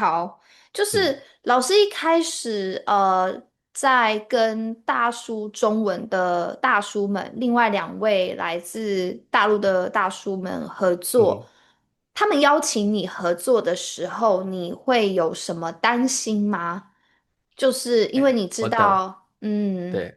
好，就嗯是老师一开始在跟大叔中文的大叔们，另外两位来自大陆的大叔们合作，嗯，他们邀请你合作的时候，你会有什么担心吗？就是因为哎，你知我懂，道，嗯，对，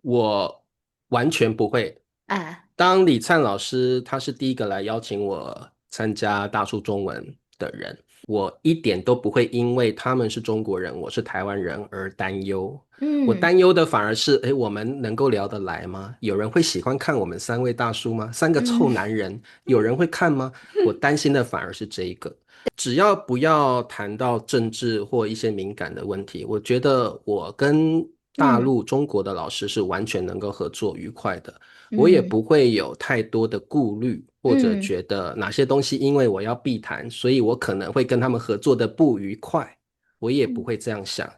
我完全不会。哎，当李灿老师他是第一个来邀请我参加大树中文的人，我一点都不会因为他们是中国人，我是台湾人而担忧。我嗯担忧的反而是，哎，我们能够聊得来吗？有人会喜欢看我们三位大叔吗？三个臭嗯男人，有人会看吗？我担心的反而是这一个。只要不要谈到政治或一些敏感的问题，我觉得我跟大嗯陆中国的老师是完全能够合作愉快的。我也嗯不会有太多的顾虑，或者嗯觉得哪些东西因为我要避谈，所以我可能会跟他们合作的不愉快，我也不嗯会这样想。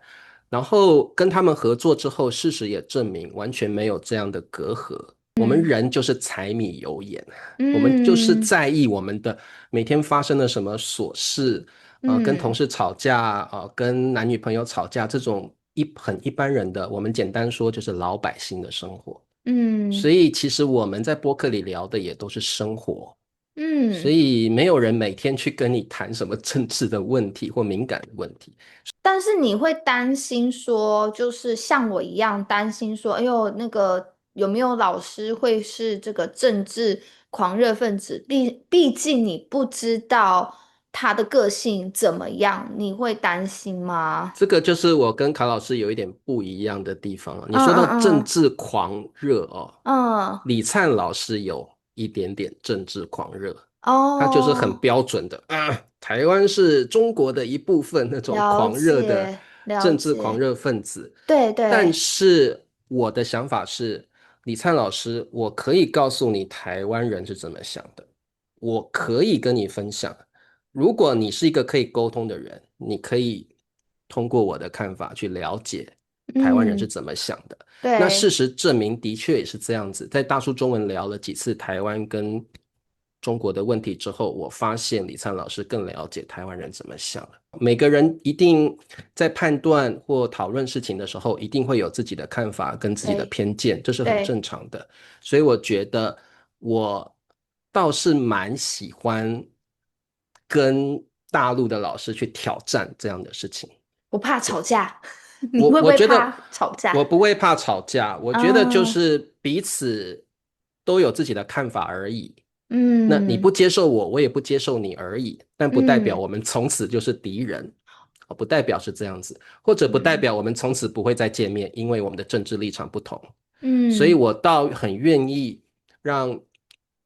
然后跟他们合作之后，事实也证明完全没有这样的隔阂。我们嗯人就是柴米油盐，我们就是嗯在意我们的每天发生了什么琐事，跟同嗯事吵架，跟男女朋友吵架，这种很一般人的，我们简单说就是老百姓的生活。所嗯以其实我们在播客里聊的也都是生活，所嗯。以没有人每天去跟你谈什么政治的问题或敏感的问题。但是你会担心说，就是像我一样担心说，哎呦，那个有没有老师会是这个政治狂热分子？毕竟你不知道他的个性怎么样，你会担心吗？这个就是我跟卡老师有一点不一样的地方了。你嗯说到政嗯治狂热哦，嗯李灿老师有一点点政治狂热，嗯，他就是很哦，标准的啊，台湾是中国的一部分，那种了狂热的解了政治狂解，热分子。但对对，是我的想法是，李灿老师，我可以告诉你台湾人是怎么想的，我可以跟你分享。如果你是一个可以沟通的人，你可以通过我的看法去了解台湾人是嗯，怎么想的。那事对。实证明，的确也是这样子。在大叔中文聊了几次台湾跟中国的问题之后，我发现李灿老师更了解台湾人怎么想了。每个人一定在判断或讨论事情的时候，一定会有自己的看法跟自己的对偏见，这是很对，正常的。所以我觉得我倒是蛮喜欢跟大陆的老师去挑战这样的事情。不怕吵架，你我会不我觉得会怕吵架？我不会怕吵架，我觉得就嗯是彼此都有自己的看法而已。那你不嗯接受我，我也不接受你而已，但不代表嗯我们从此就是敌人，不代表是这样子，或者不代嗯表我们从此不会再见面，因为我们的政治立场不同。所以嗯我倒很愿意让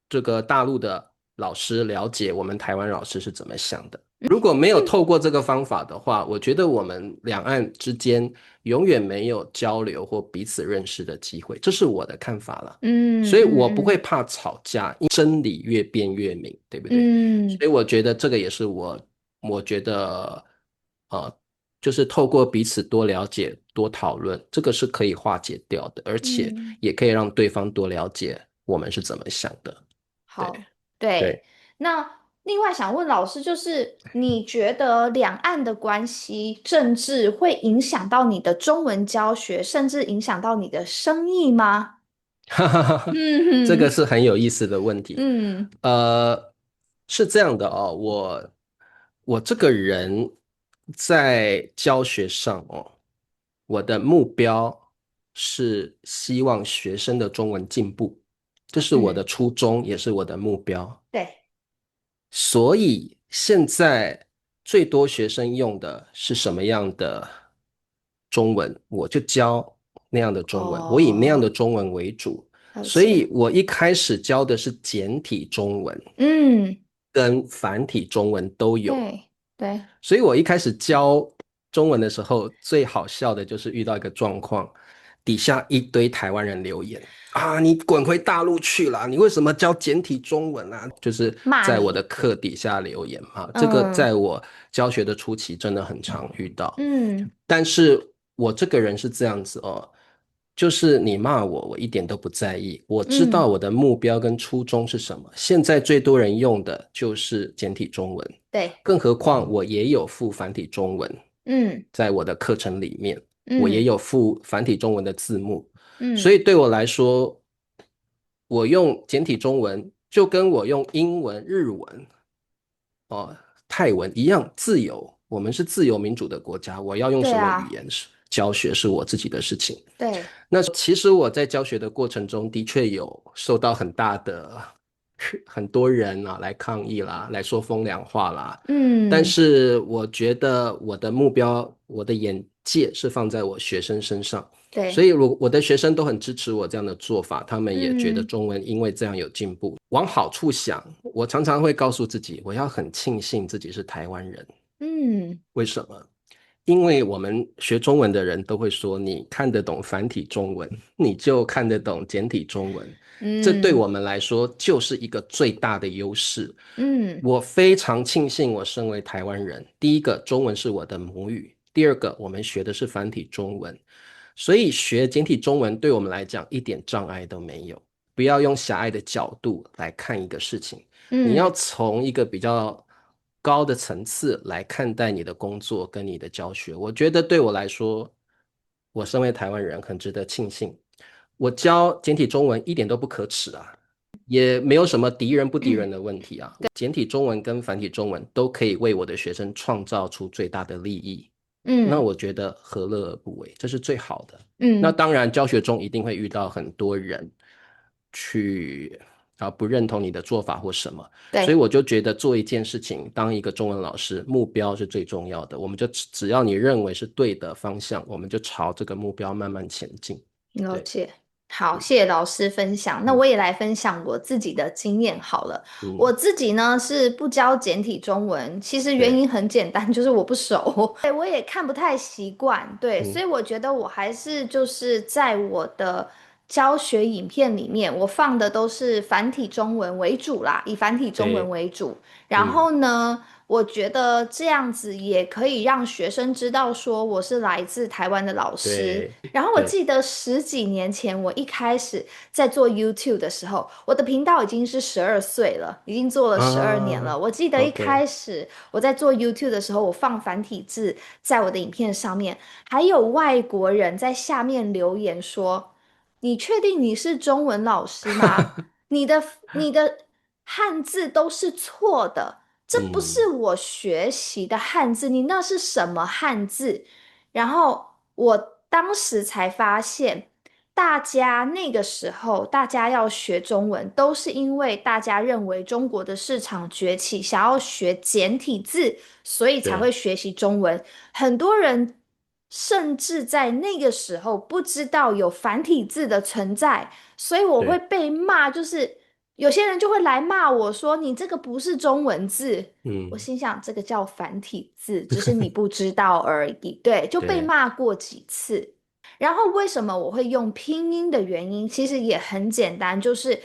这个大陆的老师了解我们台湾老师是怎么想的。如果没有透过这个方法的话，我觉得我们两岸之间永远没有交流或彼此认识的机会，这是我的看法了。嗯所以我不会嗯怕吵架，因为真理越辩越明，对不对？嗯嗯所以我觉得这个也是我觉得就是透过彼此多了解、多讨论，这个是可以化解掉的，而且嗯，也可以让对方多了解我们是怎么想的。对好，对。对。那另外想问老师，就是你觉得两岸的关系、政治会影响到你的中文教学，甚至影响到你的生意吗？哈哈哈哈，这个嗯是很有意思的问题。嗯呃，是这样的哦，我这个人在教学上哦，我的目标是希望学生的中文进步，这是我的嗯，初衷，也是我的目标。对，所以现在最多学生用的是什么样的中文，我就教那样的中文，我以那样的哦，中文为主。所以了解，我一开始教的是简体中文嗯，跟繁体中文都有。对对，所以我一开始教中文的时候，最好笑的就是遇到一个状况，底下一堆台湾人留言啊，你滚回大陆去了，你为什么教简体中文啊？就是在我的骂你，课底下留言啊，这个嗯在我教学的初期真的很常遇到。嗯但是我这个人是这样子哦，就是你骂我，我一点都不在意。我知道嗯，我的目标跟初衷是什么。现在最多人用的就是简体中文，对，更何况我也有附繁体中文，嗯在我的课程里面，我也嗯有附繁体中文的字幕。所嗯，以对我来说，我用简体中文就跟我用英文、日文、哦泰文一样自由。我们是自由民主的国家，我要用什么语对啊，言教学是我自己的事情。对，那其实我在教学的过程中，的确有受到很大的很多人啊来抗议啦，来说风凉话啦。但嗯是我觉得我的目标，我的眼界是放在我学生身上，所对，以我的学生都很支持我这样的做法，他们也觉得嗯中文因为这样有进步。往好处想，我常常会告诉自己，我要很庆幸自己是台湾人。嗯为什么？因为我们学中文的人都会说，你看得懂繁体中文，你就看得懂简体中文。这对嗯我们来说就是一个最大的优势。嗯，我非常庆幸我身为台湾人，第一个，中文是我的母语；第二个，我们学的是繁体中文，所以学简体中文对我们来讲一点障碍都没有。不要用狭隘的角度来看一个事情，你要嗯从一个比较高的层次来看待你的工作跟你的教学。我觉得对我来说，我身为台湾人很值得庆幸。我教简体中文一点都不可耻啊，也没有什么敌人不敌人的问题啊。简体中文跟繁体中文都可以为我的学生创造出最大的利益，那嗯我觉得何乐而不为？这是最好的。那嗯，当然，教学中一定会遇到很多人去不认同你的做法或什么，所以对。我就觉得做一件事情，当一个中文老师，目标是最重要的。我们就只要你认为是对的方向，我们就朝这个目标慢慢前进。对，了解，好，谢谢老师分享。那嗯我也来分享我自己的经验好了。我嗯，自己呢是不教简体中文，其实原对，因很简单，就是我不熟，对，我也看不太习惯，对，所嗯以我觉得我还是就是在我的教学影片里面，我放的都是繁体中文为主啦，以繁体中文对，为主。然嗯后呢，我觉得这样子也可以让学生知道说我是来自台湾的老师。对然后我对，记得十几年前，我一开始在做 YouTube 的时候，我的频道已经是12岁了，已经做了12年了。啊我记得一，OK，开始我在做 YouTube 的时候，我放繁体字在我的影片上面，还有外国人在下面留言说：“你确定你是中文老师吗？你的你的汉字都是错的，这不是嗯，我学习的汉字，你那是什么汉字？”然后我当时才发现，大家那个时候大家要学中文，都是因为大家认为中国的市场崛起，想要学简体字，所以才会对学习中文。很多人甚至在那个时候不知道有繁体字的存在，所以我会对，被骂，就是有些人就会来骂我说你这个不是中文字。我嗯心想，这个叫繁体字，只是你不知道而已。对，就被对，骂过几次。然后为什么我会用拼音的原因，其实也很简单，就是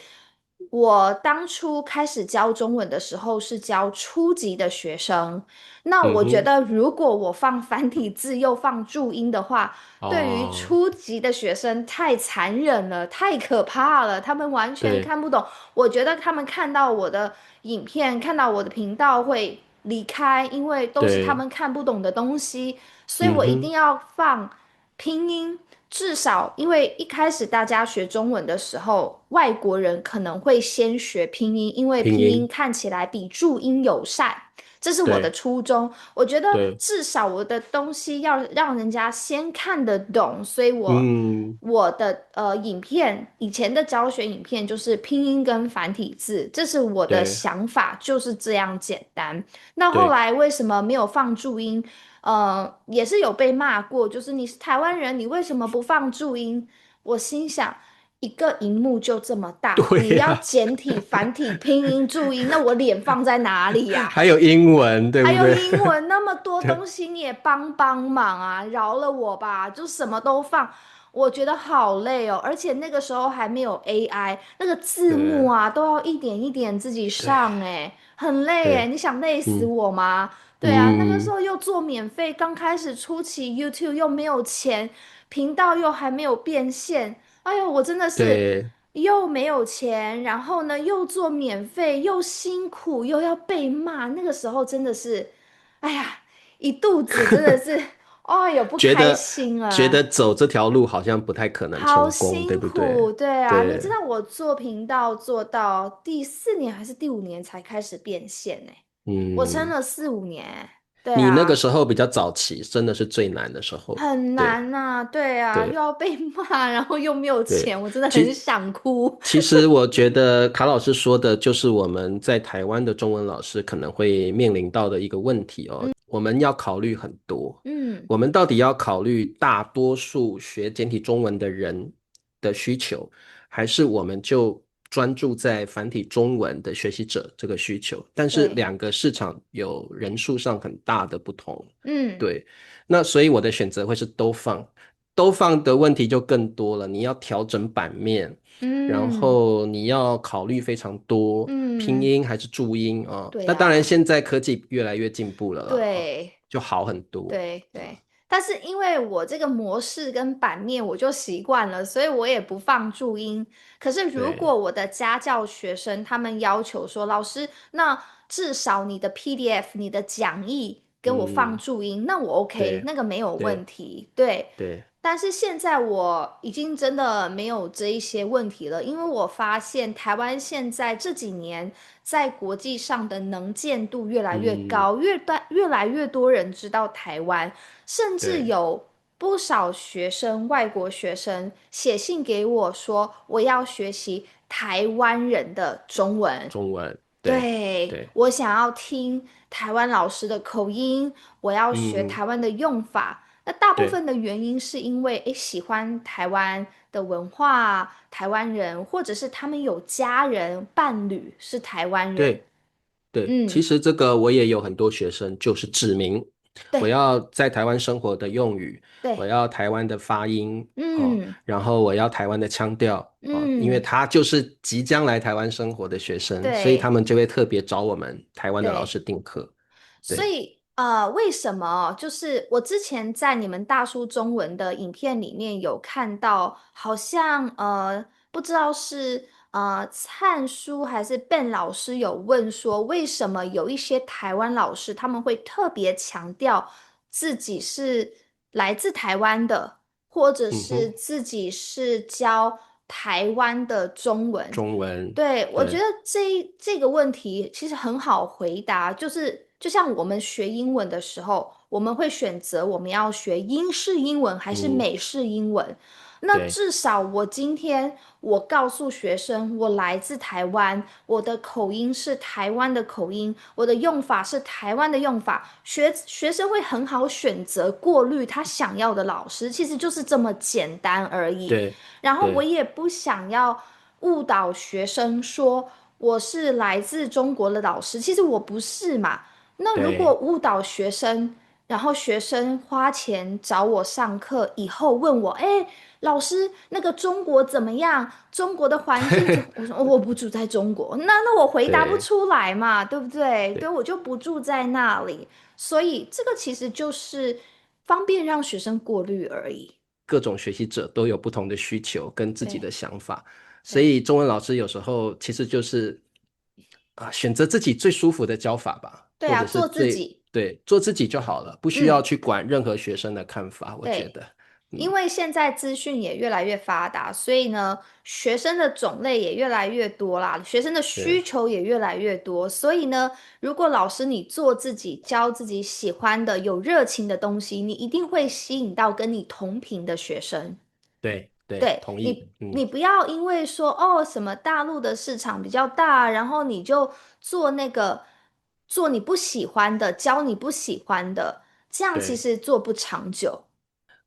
我当初开始教中文的时候是教初级的学生，那嗯哼，我觉得如果我放繁体字又放注音的话，对于哦，初级的学生太残忍了，太可怕了，他们完全对看不懂。我觉得他们看到我的影片，看到我的频道会离开，因为都是他对，们看不懂的东西，所以嗯哼，我一定要放拼音。至少，因为一开始大家学中文的时候，外国人可能会先学拼音，因为拼音拼音，看起来比注音友善。这是我的对初衷。我觉得对，至少我的东西要让人家先看得懂，所以嗯我的影片以前的教学影片就是拼音跟繁体字，这是我的对想法，就是这样简单。那后对，来为什么没有放注音？也是有被骂过，就是你是台湾人，你为什么不放注音？我心想，一个荧幕就这么大，你要对呀、简体、繁体、拼音、注音，那我脸放在哪里呀？还有英文，对还有不对？英文那么多对东西，你也帮帮忙啊，饶了我吧，就什么都放。我觉得好累哦，而且那个时候还没有 AI，那个字幕对啊都要一点一点自己对上，诶，很累诶，对，你想累死嗯，我吗？对啊，那个时嗯，候又做免费，刚开始初期 YouTube 又没有钱，频道又还没有变现，哎呦，我真的是对，又没有钱，然后呢又做免费，又辛苦，又要被骂，那个时候真的是，哎呀，一肚子真的是，哎呦不开觉得心觉得啊。走这条路好像不太可能好成功，对辛不对？苦，对啊，你知对，道我做频道做到第4年还是第5年才开始变现呢，我撑嗯，了4、5年，对你那个啊，时候比较早期，真的是最难的时候。很对难呐，对啊，又对要被骂，然后又没有对，钱，我真的很其想哭。其实我觉得卡老师说的就是我们在台湾的中文老师可能会面临到的一个问题哦。我们要考虑很多，嗯，我们到底要考虑大多数学简体中文的人的需求，还是我们就专注在繁体中文的学习者这个需求？但是对，两个市场有人数上很大的不同，嗯对。那所以我的选择会是都放，都放的问题就更多了。你要调整版面，然嗯后你要考虑非常多，拼嗯，音还是注音啊？那当然，对啊，现在科技越来越进步了啦，啊，对。就好很多。对对，但是因为我这个模式跟版面我就习惯了，所以我也不放注音。可是如对，果我的家教学生他们要求说，老师，那至少你的 PDF、你的讲义给我放嗯，注音，那我 OK，对那个没有问对题。对，对，但是现在我已经真的没有这一些问题了，因为我发现台湾现在这几年在国际上的能见度越来越嗯，高，越来越多人知道台湾，甚至对，有不少学生，外国学生写信给我说，我要学习台湾人的中文。中文，对对，对，我想要听台湾老师的口音，我要学嗯，台湾的用法。那大部对分的原因是因为诶喜欢台湾的文化，台湾人，或者是他们有家人伴侣是台湾人。对。对，其嗯，实这个我也有很多学生，就是指明我对要在台湾生活的用语，我对，要台湾的发音哦，嗯然后我要台湾的腔调哦，因为嗯，他就是即将来台湾生活的学生，所以他对们就会特别找我们台湾的老对。师订课。对，所以为什么就是我之前在你们大叔中文的影片里面有看到，好像不知道是灿叔还是 Ben 老师有问说，为什么有一些台湾老师他们会特别强调自己是来自台湾的，或者嗯哼，是自己是教台湾的中文？中文，对，我觉对，得这个问题其实很好回答，就是就像我们学英文的时候，我们会选择我们要学英式英文还是嗯，美式英文。那对至少我今天我告诉学生，我来自台湾，我的口音是台湾的口音，我的用法是台湾的用法，学生会很好选择过滤他想要的老师，其实就是这么简单而已。对然后我对也不想要误导学生说我是来自中国的老师，其实我不是嘛。那如果对，误导学生，然后学生花钱找我上课以后问我，哎，老师，那个中国怎么样？中国的环境怎么？我说哦我不住在中国，那我回答不对出来嘛，对不对？对，对，我就不住在那里，所以这个其实就是方便让学生过滤而已。各种学习者都有不同的需求跟自己对的想法，所对以中文老师有时候其实就是选择自己最舒服的教法吧，对啊，或者是做自己。对，做自己就好了，不需要嗯。去管任何学生的看法，我觉对，得，嗯，因为现在资讯也越来越发达，所以呢，学生的种类也越来越多啦，学生的需对求也越来越多。所以呢，如果老师你做自己，教自己喜欢的、有热情的东西，你一定会吸引到跟你同频的学生。对对，对你，同意，你不要因为说哦什么大陆的市场比较大，然后你就做那个做你不喜欢的，教你不喜欢的，这样其对。实做不长久。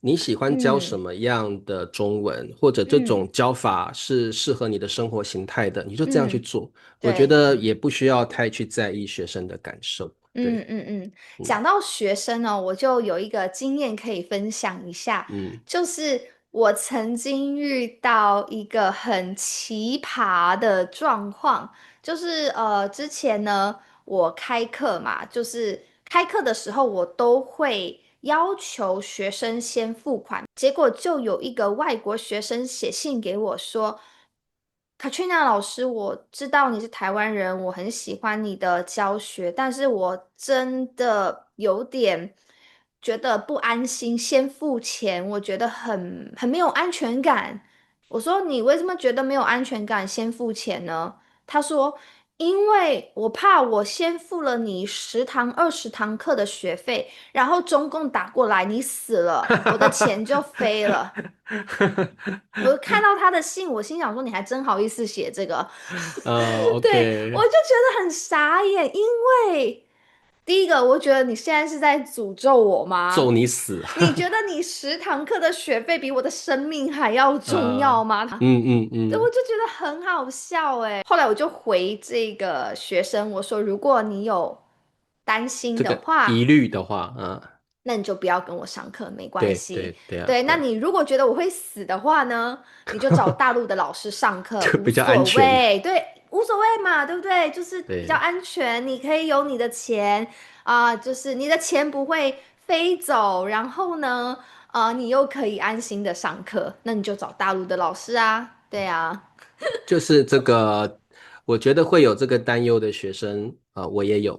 你喜欢教什嗯么样的中文，或者这嗯种教法是适合你的生活形态的，你就这样去嗯，做。我觉对，得也不需要太去在意学生的感受。对，嗯讲到学生呢，我就有一个经验可以分享一下，嗯就是我曾经遇到一个很奇葩的状况，就是之前呢我开课嘛，就是开课的时候，我都会要求学生先付款。结果就有一个外国学生写信给我说：“Katrina 老师，我知道你是台湾人，我很喜欢你的教学，但是我真的有点觉得不安心，先付钱，我觉得很没有安全感。”我说：“你为什么觉得没有安全感，先付钱呢？”他说：“因为我怕我先付了你10堂、20堂课的学费，然后中共打过来，你死了，我的钱就飞了。”我看到他的信，我心想说：“你还真好意思写这个？”对，我，OK，就觉得很傻眼，因为第一个，我觉得你现在是在诅咒我咒吗？你死，你觉得你10堂课的学费比我的生命还要重要呃，吗？对，我嗯嗯嗯，就觉得很好笑诶。后来我就回这个学生，我说：“如果你有担心这个的话，疑虑的话，那你就不要跟我上课，没关对系。对对啊，对，那对啊，你如果觉得我会死的话呢，你就找大陆的老师上课，就比较安无所全，谓。对，无所谓嘛，对不对？就是比较对，安全，你可以有你的钱就是你的钱不会飞走，然后呢，你又可以安心的上课，那你就找大陆的老师啊。对啊，就是这个，我觉得会有这个担忧的学生我也有。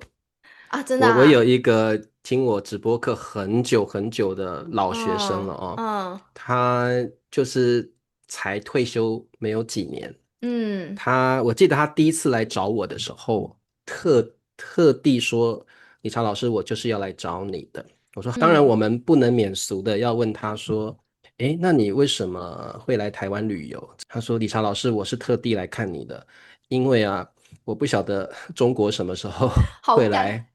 真的我有啊，一个听我直播课很久很久的老学生嗯了哦，嗯他就是才退休没有几年，嗯我记得他第一次来找我的时候，特地说：“理查老师，我就是要来找你的。”我说：“当然，嗯我们不能免俗的要问他说，诶，那你为什么会来台湾旅游？”他说：“理查老师，我是特地来看你的，因为啊，我不晓得中国什么时候好干，会来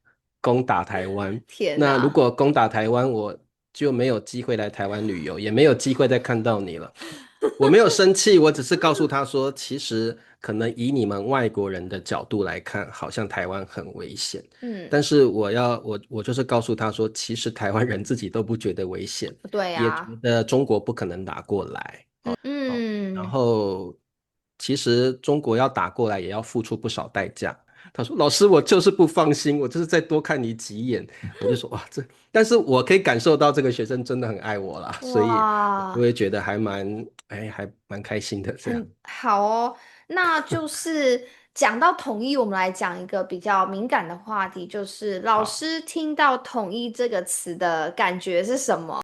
攻打台湾。那如天哪！果攻打台湾，我就没有机会来台湾旅游，也没有机会再看到你了。”我没有生气，我只是告诉他说，其实可能以你们外国人的角度来看，好像台湾很危险。嗯，但是我就是告诉他说，其实台湾人自己都不觉得危险，也觉对呀，得中国不可能打过来。哦，然嗯。后其实中国要打过来也要付出不少代价。他说：“老师，我就是不放心，我就是再多看你几眼。”我就说：“哇，但是我可以感受到这个学生真的很爱我啦，所以我就哇，会觉得还蛮开心的这样。”很好哦。那就是讲到统一，我们来讲一个比较敏感的话题，就是老好。师听到"统一"这个词的感觉是什么？